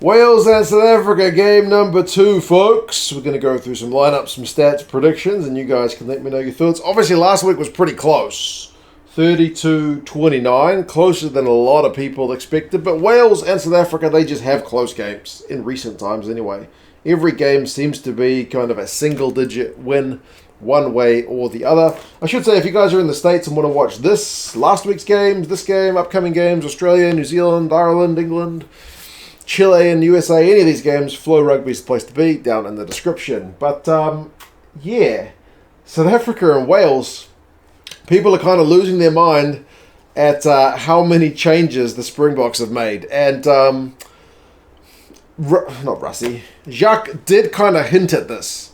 Wales and South Africa, game number 2, folks. We're going to go through some lineups, some stats, predictions, and you guys can let me know your thoughts. Obviously, last week was pretty close. 32-29, closer than a lot of people expected. But Wales and South Africa, they just have close games, in recent times anyway. Every game seems to be kind of a single-digit win, one way or the other. I should say, if you guys are in the States and want to watch last week's games, this game, upcoming games, Australia, New Zealand, Ireland, England, Chile and USA, any of these games, Flow Rugby is the place to be, down in the description. But, yeah, South Africa and Wales, people are kind of losing their mind at how many changes the Springboks have made. And, not Russie, Jacques did kind of hint at this.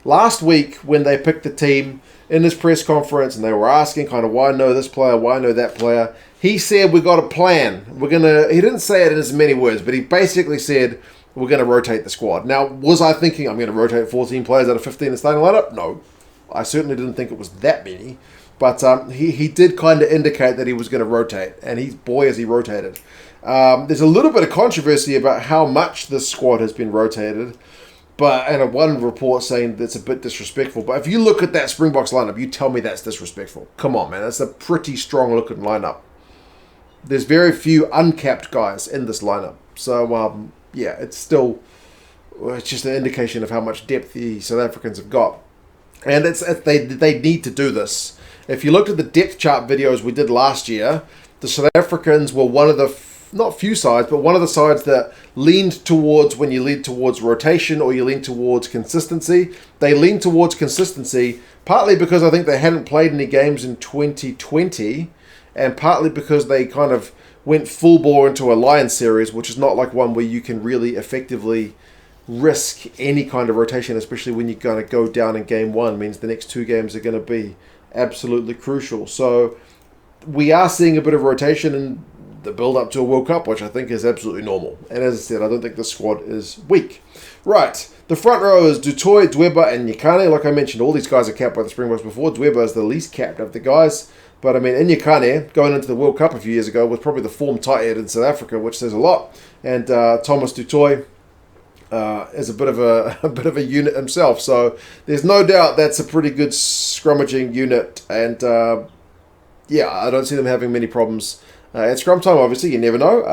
Last week, when they picked the team in his press conference and they were asking kind of why know this player, why know that player, he said, we got a plan. He didn't say it in as many words, but he basically said, we're going to rotate the squad. Now, was I thinking I'm going to rotate 14 players out of 15 in the starting lineup? No. I certainly didn't think it was that many. But he did kind of indicate that he was going to rotate. And boy, has he rotated. There's a little bit of controversy about how much this squad has been rotated. And one report saying that's a bit disrespectful. But if you look at that Springboks lineup, you tell me that's disrespectful. Come on, man. That's a pretty strong-looking lineup. There's very few uncapped guys in this lineup. So, yeah, it's just an indication of how much depth the South Africans have got. And they need to do this. If you looked at the depth chart videos we did last year, the South Africans were one of the, not few sides, but one of the sides that leaned towards, when you lean towards rotation or you lean towards consistency, they lean towards consistency, partly because I think they hadn't played any games in 2020, and partly because they kind of went full bore into a Lions series, which is not like one where you can really effectively risk any kind of rotation, especially when you're going to go down in game 1. It means the next 2 games are going to be absolutely crucial. So we are seeing a bit of rotation in the build-up to a World Cup, which I think is absolutely normal. And as I said, I don't think the squad is weak. Right, the front row is Toit, Dweba, and Nyakane. Like I mentioned, all these guys are capped by the Springboks before. Dweba is the least capped of the guys. But, I mean, Nyakane, going into the World Cup a few years ago, was probably the form tight head in South Africa, which says a lot. And Thomas du Toit is a bit of a unit himself. So there's no doubt that's a pretty good scrummaging unit. And, yeah, I don't see them having many problems. At scrum time, obviously, you never know.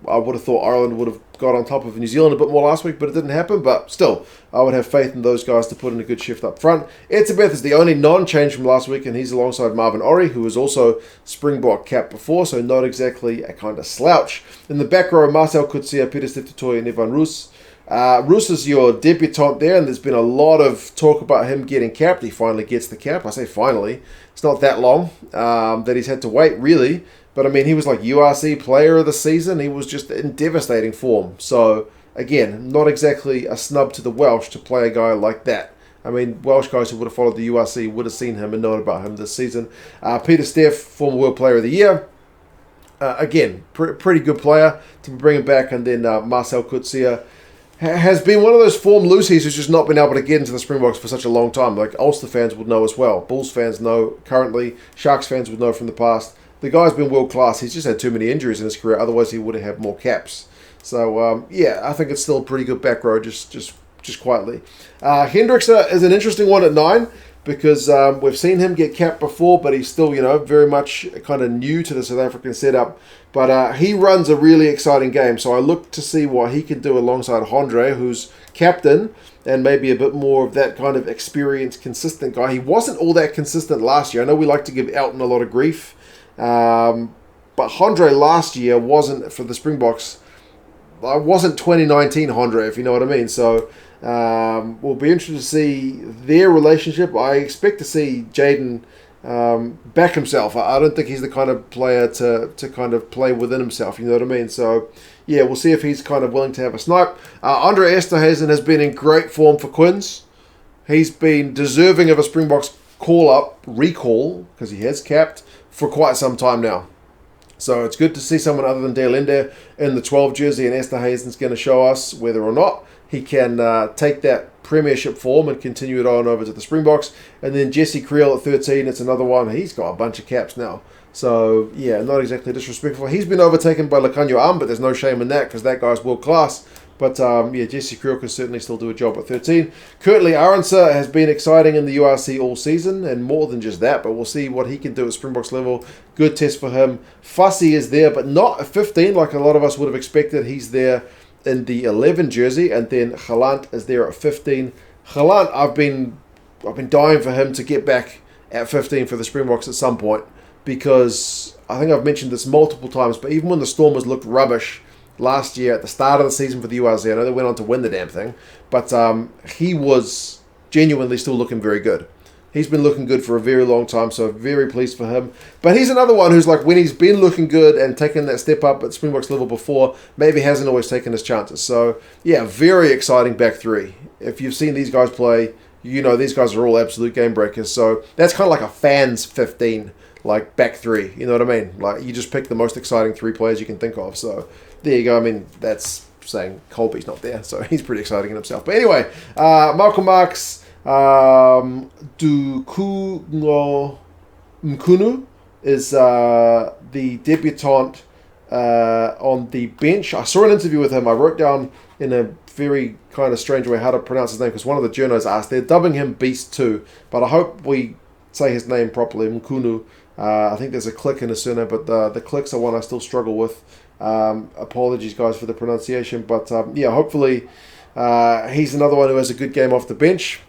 I would have thought Ireland would have got on top of New Zealand a bit more last week, but it didn't happen. But still, I would have faith in those guys to put in a good shift up front. Etzebeth is the only non-change from last week, and he's alongside Marvin Orie, who was also Springbok cap before, so not exactly a kind of slouch. In the back row, Marcell, Coetzee, Pieter-Steph, Toit, and Evan Roos. Roos is your debutant there, and there's been a lot of talk about him getting capped. He finally gets the cap. I say finally. It's not that long that he's had to wait, really. But, I mean, he was like URC player of the season. He was just in devastating form. So, again, not exactly a snub to the Welsh to play a guy like that. I mean, Welsh guys who would have followed the URC would have seen him and known about him this season. Pieter-Steph, former World Player of the Year. Again, pretty good player to bring him back. And then Marcell, Coetzee has been one of those form loosies who's just not been able to get into the Springboks for such a long time. Like Ulster fans would know as well. Bulls fans know currently. Sharks fans would know from the past. The guy's been world class. He's just had too many injuries in his career. Otherwise, he would have had more caps. So, yeah, I think it's still a pretty good back row, just quietly. Hendrikse is an interesting one at 9 because we've seen him get capped before, but he's still, very much kind of new to the South African setup. But he runs a really exciting game. So I look to see what he can do alongside Handre, who's captain, and maybe a bit more of that kind of experienced, consistent guy. He wasn't all that consistent last year. I know we like to give Elton a lot of grief. But Handre last year wasn't, for the Springboks, wasn't 2019 Handre, if you know what I mean. So we'll be interested to see their relationship. I expect to see Jaden back himself. I don't think he's the kind of player to kind of play within himself, you know what I mean? So, yeah, we'll see if he's kind of willing to have a snipe. Andre Esterhuizen has been in great form for Quins. He's been deserving of a Springboks recall, because he has capped, for quite some time now. So it's good to see someone other than Gelant in the 12 jersey, and Esterhuizen's going to show us whether or not he can take that premiership form and continue it on over to the Springboks. And then Jesse Kriel at 13, it's another one. He's got a bunch of caps now. So, yeah, not exactly disrespectful. He's been overtaken by Lakanyo but there's no shame in that because that guy's world class. But Jesse Kriel can certainly still do a job at 13. Currently, Arendse has been exciting in the URC all season, and more than just that, but we'll see what he can do at Springboks level. Good test for him. Fassi is there, but not at 15 like a lot of us would have expected. He's there in the 11 jersey, and then Gelant is there at 15. Gelant, I've been dying for him to get back at 15 for the Springboks at some point, because I think I've mentioned this multiple times, but even when the Stormers looked rubbish last year at the start of the season for the URC, I know they went on to win the damn thing, but he was genuinely still looking very good. He's been looking good for a very long time, so very pleased for him. But he's another one who's like, when he's been looking good and taken that step up at Springboks level before, maybe hasn't always taken his chances. So, yeah, very exciting back three. If you've seen these guys play, you know these guys are all absolute game breakers. So that's kind of like a fan's 15, like back three. You know what I mean? Like, you just pick the most exciting three players you can think of. So there you go. I mean, that's saying Colby's not there, so he's pretty exciting in himself. But anyway, Marx, Mchunu is the debutant on the bench. I saw an interview with him. I wrote down in a very kind of strange way how to pronounce his name, because one of the journos asked. They're dubbing him Beast 2, but I hope we say his name properly, Mchunu. I think there's a click in his surname, but the clicks are one I still struggle with. Apologies, guys, for the pronunciation, but hopefully he's another one who has a good game off the bench.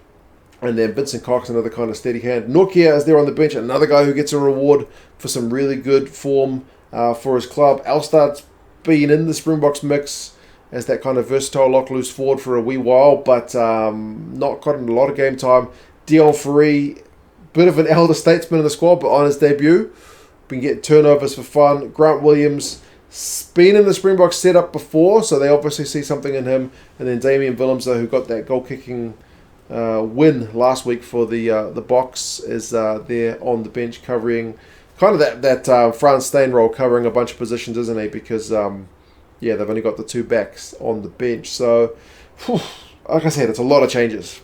And then Vincent Koch's another kind of steady hand. Nokia is there on the bench, another guy who gets a reward for some really good form for his club. Elstad's been in the Springboks mix as that kind of versatile lock-loose forward for a wee while, but not gotten a lot of game time. Dion Ferree, bit of an elder statesman in the squad, but on his debut, been getting turnovers for fun. Grant Williams, been in the Springboks setup before, so they obviously see something in him. And then Damian Willems, who got that goal-kicking win last week for the Boks, is there on the bench covering kind of that Frans Steyn role, covering a bunch of positions, isn't he? Because they've only got the two backs on the bench. So, like I said, it's a lot of changes.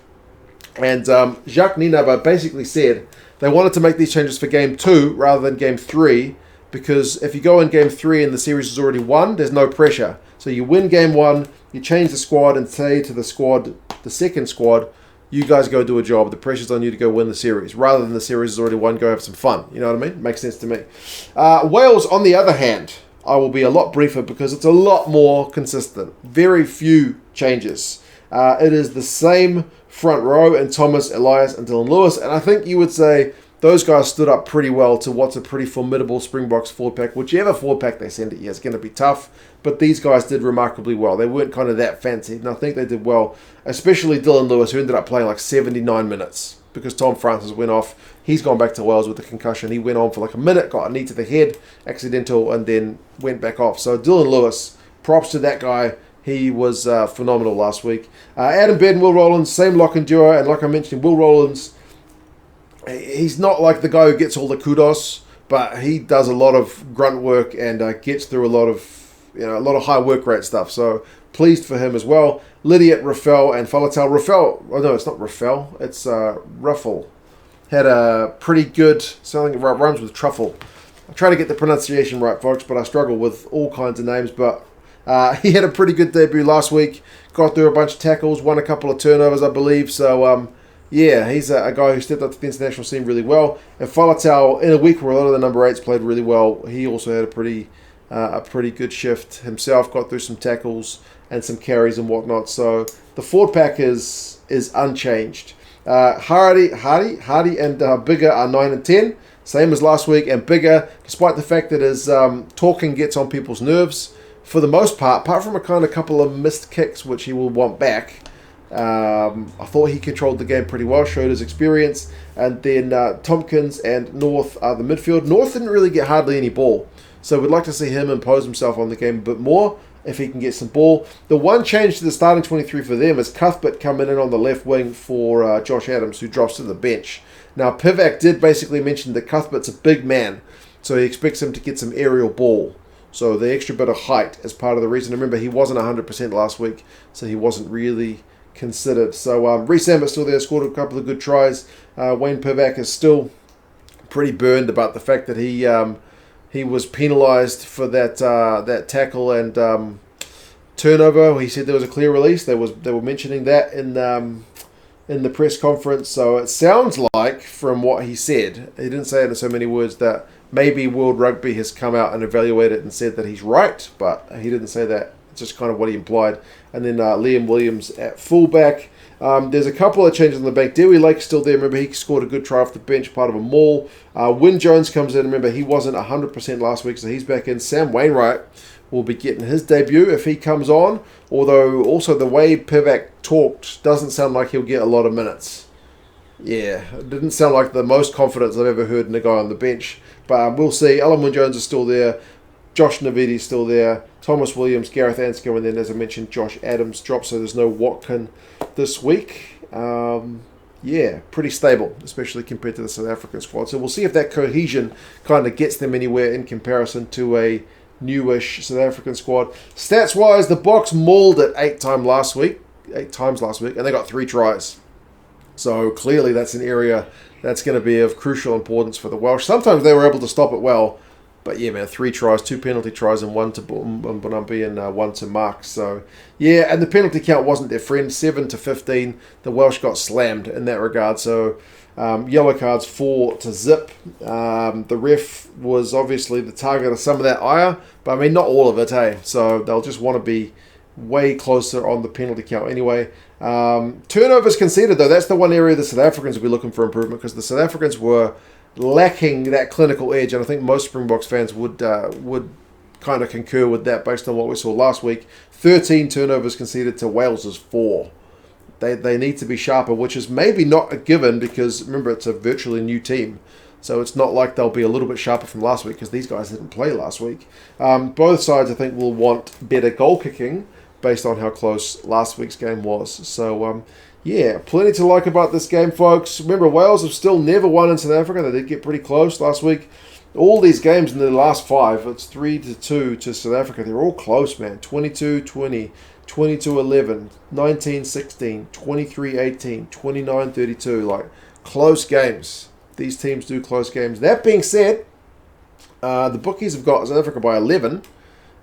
And Jacques Ninaba basically said they wanted to make these changes for Game 2 rather than Game 3, because if you go in Game 3 and the series is already won, there's no pressure. So you win Game 1, you change the squad and say to the squad, the second squad, you guys go do a job. The pressure's on you to go win the series. Rather than the series is already won, go have some fun. You know what I mean? Makes sense to me. Wales, on the other hand, I will be a lot briefer because it's a lot more consistent. Very few changes. It is the same front row in Thomas, Elias, and Dylan Lewis. And I think you would say those guys stood up pretty well to what's a pretty formidable Springboks forward pack. Whichever forward pack they send it, it's going to be tough. But these guys did remarkably well. They weren't kind of that fancy, and I think they did well. Especially Dylan Lewis, who ended up playing like 79 minutes because Tom Francis went off. He's gone back to Wales with a concussion. He went on for like a minute, got a knee to the head, accidental, and then went back off. So Dylan Lewis, props to that guy. He was phenomenal last week. Adam Baird and Will Rowlands, same lock and duo. And like I mentioned, Will Rowlands, he's not like the guy who gets all the kudos, but he does a lot of grunt work and gets through a lot of high work rate stuff. So pleased for him as well. Lydiot, Rafael, and Falatal. Rafael, oh no, it's not Rafael, it's Ruffle. Had a pretty good, something that rhymes with truffle. I try to get the pronunciation right, folks, but I struggle with all kinds of names. But he had a pretty good debut last week. Got through a bunch of tackles, won a couple of turnovers, I believe. So, he's a guy who stepped up to the international scene really well. And Falatal, in a week where a lot of the number 8s played really well, he also had a pretty good shift himself. Got through some tackles and some carries and whatnot. So the forward pack is unchanged. Hardy and Bigger are 9 and 10, same as last week. And Bigger, despite the fact that his talking gets on people's nerves, for the most part, apart from a kind of couple of missed kicks, which he will want back, I thought he controlled the game pretty well, showed his experience. And then Tompkins and North are the midfield. North didn't really get hardly any ball, so we'd like to see him impose himself on the game a bit more if he can get some ball. The one change to the starting 23 for them is Cuthbert coming in on the left wing for Josh Adams, who drops to the bench. Now, Pivac did basically mention that Cuthbert's a big man, so he expects him to get some aerial ball. So the extra bit of height is part of the reason. Remember, he wasn't 100% last week, so he wasn't really considered. So Rees-Zammit still there, scored a couple of good tries. Wayne Pivac is still pretty burned about the fact that he was penalised for that tackle and turnover. He said there was a clear release. They were mentioning that in the press conference. So it sounds like, from what he said, he didn't say it in so many words, that maybe World Rugby has come out and evaluated it and said that he's right, but he didn't say that. It's just kind of what he implied. And then Liam Williams at fullback. There's a couple of changes on the bank. Dewey Lake's still there. Remember, he scored a good try off the bench, part of a maul. Wyn Jones comes in. Remember, he wasn't 100% last week, so he's back in. Sam Wainwright will be getting his debut if he comes on, although also the way Pivac talked doesn't sound like he'll get a lot of minutes. Yeah, it didn't sound like the most confidence I've ever heard in a guy on the bench, but we'll see. Alan Wyn Jones is still there. Josh Navidi still there. Thomas Williams, Gareth Anscombe, and then, as I mentioned, Josh Adams dropped, so there's no Watkin this week. Yeah, pretty stable, especially compared to the South African squad. So we'll see if that cohesion kind of gets them anywhere in comparison to a newish South African squad. Stats-wise, the Boks mauled it 8 times last week, and they got 3 tries. So clearly that's an area that's going to be of crucial importance for the Welsh. Sometimes they were able to stop it well, but yeah, man, 3 tries, 2 penalty tries, and 1 to Bonambi and 1 to Marx. So yeah, and the penalty count wasn't their friend, 7-15. The Welsh got slammed in that regard. So yellow cards 4 to zip. The ref was obviously the target of some of that ire, but I mean, not all of it, hey. So they'll just want to be way closer on the penalty count anyway. Turnovers conceded, though, that's the one area the South Africans will be looking for improvement, because the South Africans were lacking that clinical edge, and I think most Springboks fans would kind of concur with that based on what we saw last week. 13 turnovers conceded to Wales's 4. They need to be sharper, which is maybe not a given because, remember, it's a virtually new team. So it's not like they'll be a little bit sharper from last week because these guys didn't play last week. Both sides, I think, will want better goal kicking based on how close last week's game was. So, yeah, plenty to like about this game, folks. Remember, Wales have still never won in South Africa. They did get pretty close last week. All these games in the last 5, it's 3-2 to South Africa. They're all close, man. 22-20, 22-11, 19-16, 23-18, 29-32. Like, close games. These teams do close games. That being said, the bookies have got South Africa by 11.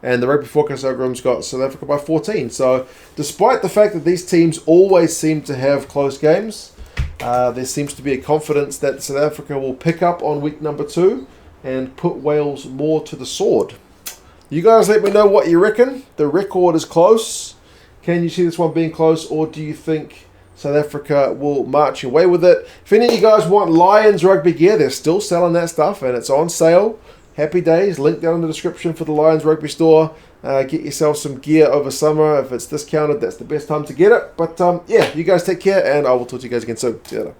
And the Rugby Forecast algorithm's got South Africa by 14. So, despite the fact that these teams always seem to have close games, there seems to be a confidence that South Africa will pick up on week number 2 and put Wales more to the sword. You guys let me know what you reckon. The record is close. Can you see this one being close, or do you think South Africa will march away with it? If any of you guys want Lions Rugby gear, they're still selling that stuff, and it's on sale. Happy days. Link down in the description for the Lions Rugby store. Get yourself some gear over summer. If it's discounted, that's the best time to get it. But yeah, you guys take care, and I will talk to you guys again soon. See you later.